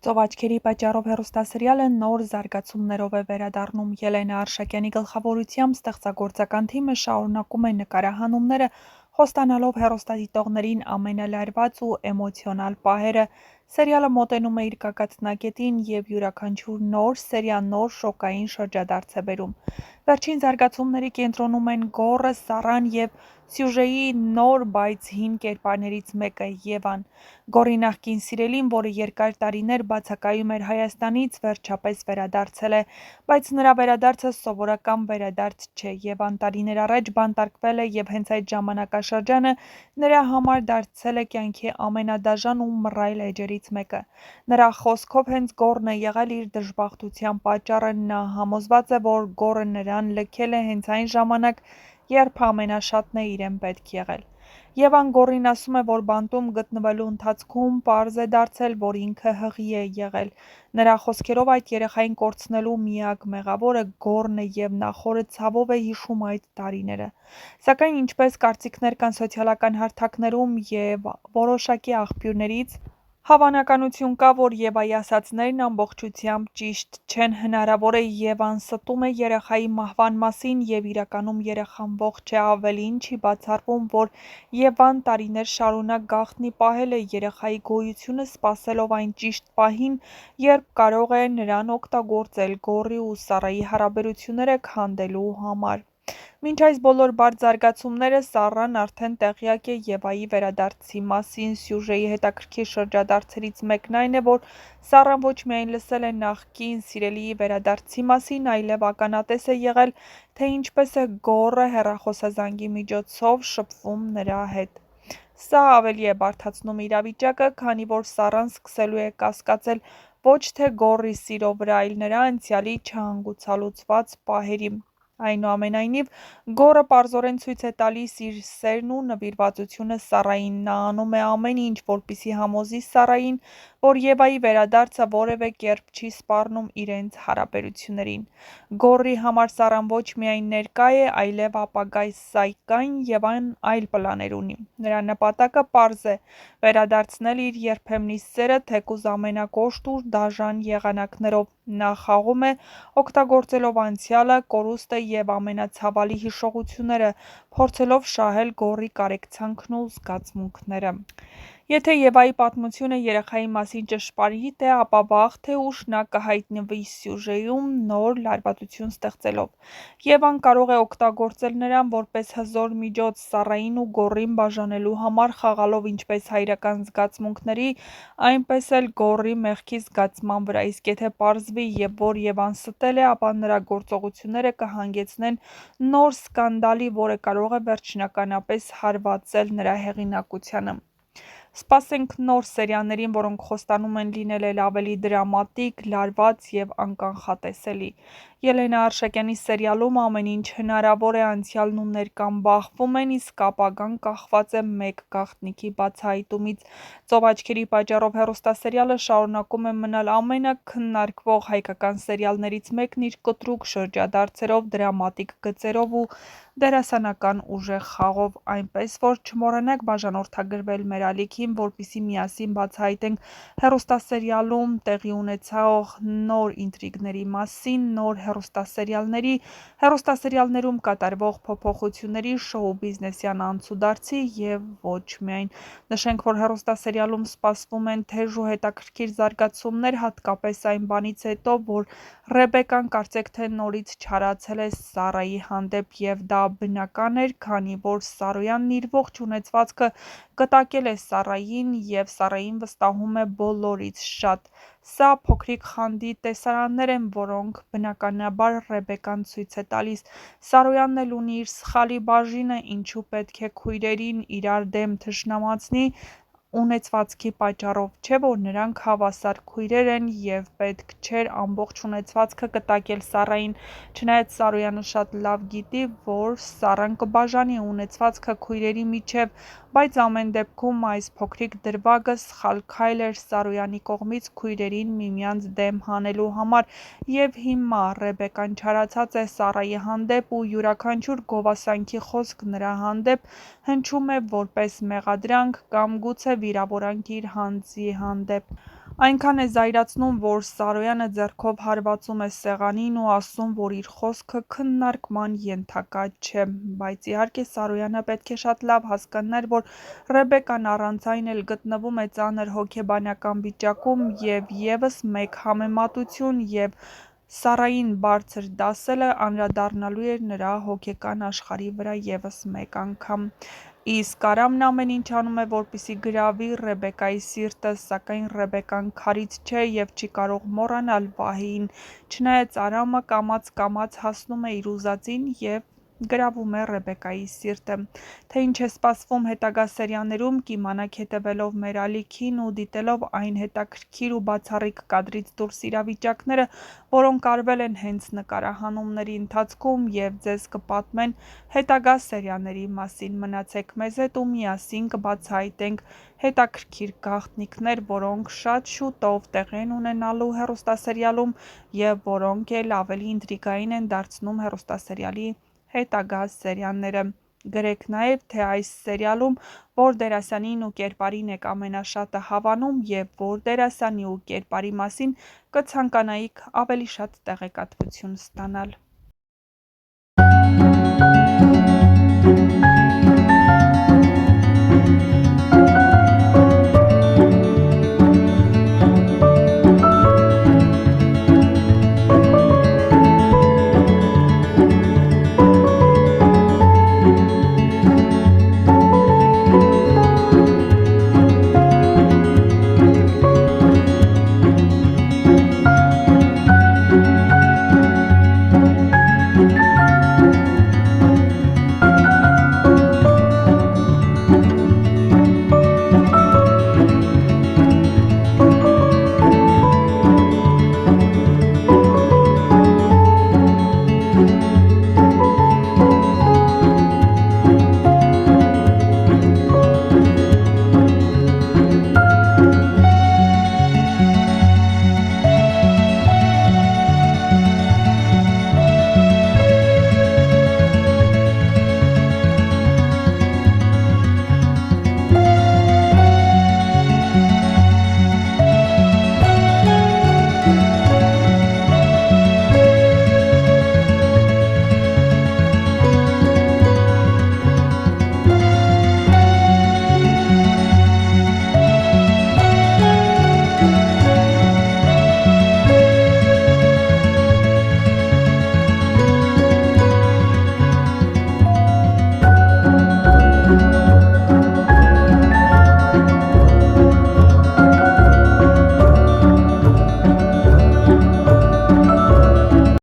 Ծով աչքերի պատճառով հեռուստասերիալը նոր զարգացումներով է վերադառնում։ Ելենա Արշակյանի գլխավորությամբ ստեղծագործական թիմը շարունակում է նկարահանումները, խոստանալով հեռուստադիտողներին ամենալարված ու էմոցիոնալ պահերը։ Սերիալը մոտենում է իր կակածնակետին և յուրաքանչյուր նոր սերիա նոր շոկային շրջադարձ է բերում։ Վերջին զարգացումների կենտրոնում են Գոռը, Սառան և սյուժեի նոր, բայց հին կերպարներից մեկը՝ Եվան։ Գոռի նախկին սիրելին, որը երկար տարիներ բացակայում էր Հայաստանից, վերջապես վերադարձել է, բայց նրա վերադարձը սովորական վերադարձ չէ։ Եվան տարիներ առաջ բանտարկվել է և հենց այդ ժամանակաշրջանը նրա համար դարձել է կյանքի ամենադաժան ու մռայլ էջերից մեկը։ Նրա խոսքով հենց Գոռն է եղել իր դժբախտության պատճառը։ Նա համոզված է, որ Գոռը նրան լքել է հենց այն ժամանակ, երբ ամենաշատն է իրեն պետք եղել։ Եվան Գոռին ասում է, որ բանտում գտնվելու ընթացքում պարզ է դարձել, որ ինքը հղի է եղել։ Նրա խոսքերով այդ երեխային կորցնելու միակ մեղավորը Գոռն է և նա խորը ցավով է հիշում այդ տարիները։ Սակայն ինչպես կարծիքներ կան սոցիալական հարթակներում և որոշակի աղբյուրներից, հավանականություն կա, որ Եվայի ասածներն ամբողջությամբ ճիշտ չեն։ Հնարավոր է Եվան ստում է երեխայի մահվան մասին և իրականում երեխան ողջ է, ավելին, չի բացառվում, որ Եվան տարիներ շարունակ գաղտնի պահել է երեխայի գոյությունը, սպասելով այն ճիշտ պահին, երբ կարող է նրան օգտագործել Գոռի ու Սառայի հարաբերությունները քանդելու համար։ Մինչ այս բոլոր բարդ զարգացումները, Սառան արդեն տեղյակ է Եվայի վերադարձի մասին։ Սյուժեի հետաքրքիր շրջադարձերից մեկն այն է, որ Սառան ոչ միայն լսել է նախկին սիրելիի վերադարձի մասին, այլև ականատես է եղել, թե ինչպես է Գոռը հեռախոսազանգի միջոցով շփվում նրա հետ։ Սա ավելի է բարդացնում իրավիճակը, քանի որ Սառան սկսելու է կասկածել ոչ թե Գոռի սիրո վրա, այլ նրա անցյալի չհանգուցալուծված պահերի։ Այնուամենայնիվ, Գոռը պարզորեն ցույց է տալիս իր սերն ու նվիրվածությունը Սառային։ Նա անում է ամեն ինչ, որպեսզի համոզի Սառային, որ Եվայի վերադարձը որևէ կերպ չի սպառնում իրենց հարաբերություններին։ Գոռի համար Սառան ոչ միայն ներկա է, այլև ապագա, սակայն Եվան այլ պլաններ ունի։ Նրա նպատակը պարզ է՝ վերադարձնել իր երբեմնի սերը, թեկուզ ամենակոշտ ու դաժան եղանակներով։ Նա խաղում է՝ օգտագործելով անցյալը, կորուստը և ամենացավալի հիշողությունները, փորձելով շահել Գոռի կարեկցանքն ու զգացմունքները։ Եթե Եվայի պատմությունը երեխայի մասին ճշմարիտ է, ապա վաղ թե ուշ նա կհայտնվի սյուժեում՝ նոր լարվածություն ստեղծելով։ Եվան կարող է օգտագործել նրան որպես հզոր միջոց Սառային ու Գոռին բաժանելու համար, խաղալով ինչպես հայրական զգացմունքների, այնպես էլ Գոռի մեղքի զգացման վրա։ Իսկ եթե պարզվի, որ Եվան ստել է, ապա նրա գործողությունները կհանգեցնեն նոր սկանդալի, որը կարող է վերջնականապես հարվածել նրա հեղինակությանը։ Սպասենք նոր սերիաներին, որոնք խոստանում են լինել էլ ավելի դրամատիկ, լարված և անկանխատեսելի։ Ելենա Արշակյանի սերիալում ամեն ինչ հնարավոր է, անցյալն ու ներկան բախվում են, իսկ ապագան կախված է մեկ գաղտնիքի բացահայտումից։ Ծով աչքերի պատճառով հեռուստասերիալը շարունակում է մնալ ամենաքննարկվող հայկական սերիալներից մեկն իր կտրուկ շրջադարձերով, դրամատիկ գծերով ու դերասանական ուժեղ խաղով։ Այնպես որ չմոռանաք բաժանորդագրվել մեր ալիքին, որպեսզի միասին բացահայտենք հեռուստասերիալում տեղի ունեցող նոր ինտրիգների մասին, նոր հեռուստասերիալների, հեռուստասերիալներում կատարվող փոփոխությունների, շոու-բիզնեսյան անցուդարձի և ոչ միայն։ Նշենք, որ հեռուստասերիալում սպասվում են թեժ ու հետաքրքիր զարգացումներ, հատկապես այն բանից հետո, որ Ռեբեկան կարծեք թե նորից չարացել է Սառայի հանդեպ, և դա բնական էր, քանի որ Սարոյանն իր ողջ ունեցվածքը կտակել է Սառային և Սառային վստահում է բոլորից շատ։ Սա փոքրիկ խանդի տեսարաններ են, որոնք բնականաբար Ռեբեկան ցույց է տալիս։ Սարոյանն էլ ունի իր սխալի բաժինը, ինչու պետք է քույրերին իրար դեմ թշնամացնի ունեցվածքի պատճառով, չէ՞ որ նրանք հավասար քույրեր են և պետք չէր ամբողջ ունեցվածքը կտակել Սառային։ Չնայած Սարոյանը շատ լավ գիտի, որ Սառան կբաժանի ունեցվածքը քույրերի միջև, բայց ամեն դեպքում այս փոքրիկ դրվագը սխալ քայլ էր Սարոյանի կողմից քույրերին միմյանց դեմ հանելու համար, և հիմա Ռեբեկան չարացած է Սառայի հանդեպ ու յուրաքանչյուր գովասանքի խոսք նրա հանդեպ հնչում է որպես մեղադրանք կամ գուցե վիրավորանք իր հանձի հանդեպ։ Այնքան է զայրացնում, որ Սարոյանը ձեռքով հարվածում է սեղանին ու ասում, որ իր խոսքը քննարկման ենթակա չէ, բայց իհարկե Սարոյանը պետք է շատ լավ հասկանար, որ Ռեբեկան առանց այն էլ գտնվում է ծանր հոգեբանական վիճակում և ևս մեկ համեմատություն և Սարային բարձր դասելը անդրադառնալու էր նրա հոգեկան աշխարհի վրա ևս մեկ անգամ: Իսկ Արամն ամեն ինչ անում է, որպեսզի գրավի Ռեբեկայի սիրտը, սակայն Ռեբեկան քարից չէ և չի կարող մոռանալ Վահեին, չնայած Արամը կամաց-կամաց հասնում է իր ուզածին և գրավում է Ռեբեկայի սիրտը: Թե ինչ է սպասվում հետագա սերիաներում, կիմանաք հետևելով մեր ալիքին ու դիտելով այն հետաքրքիր ու բացառիկ կադրից դուրս իրավիճակները, որոնք արվել են հենց նկարահանումների ընթացքում և ձեզ կպատմեն հետագա սերիաների մասին: Մնացեք մեզ հետ ու միասին կբացահայտենք հետաքրքիր գաղտնիքներ, որոնք շատ շուտով տեղի են ունենալու հեռուստասերիալում և որոնք էլ ավելի ինտրիգային են դարձնում հեռուստասերիալի հետագա սերիաները: Գրեք նաև, թե այս սերիալում որ դերասանին ու կերպարին եք ամենաշատը հավանում և որ դերասանի ու կերպարի մասին կցանկանայիք ավելի շատ տեղեկատվություն ստանալ: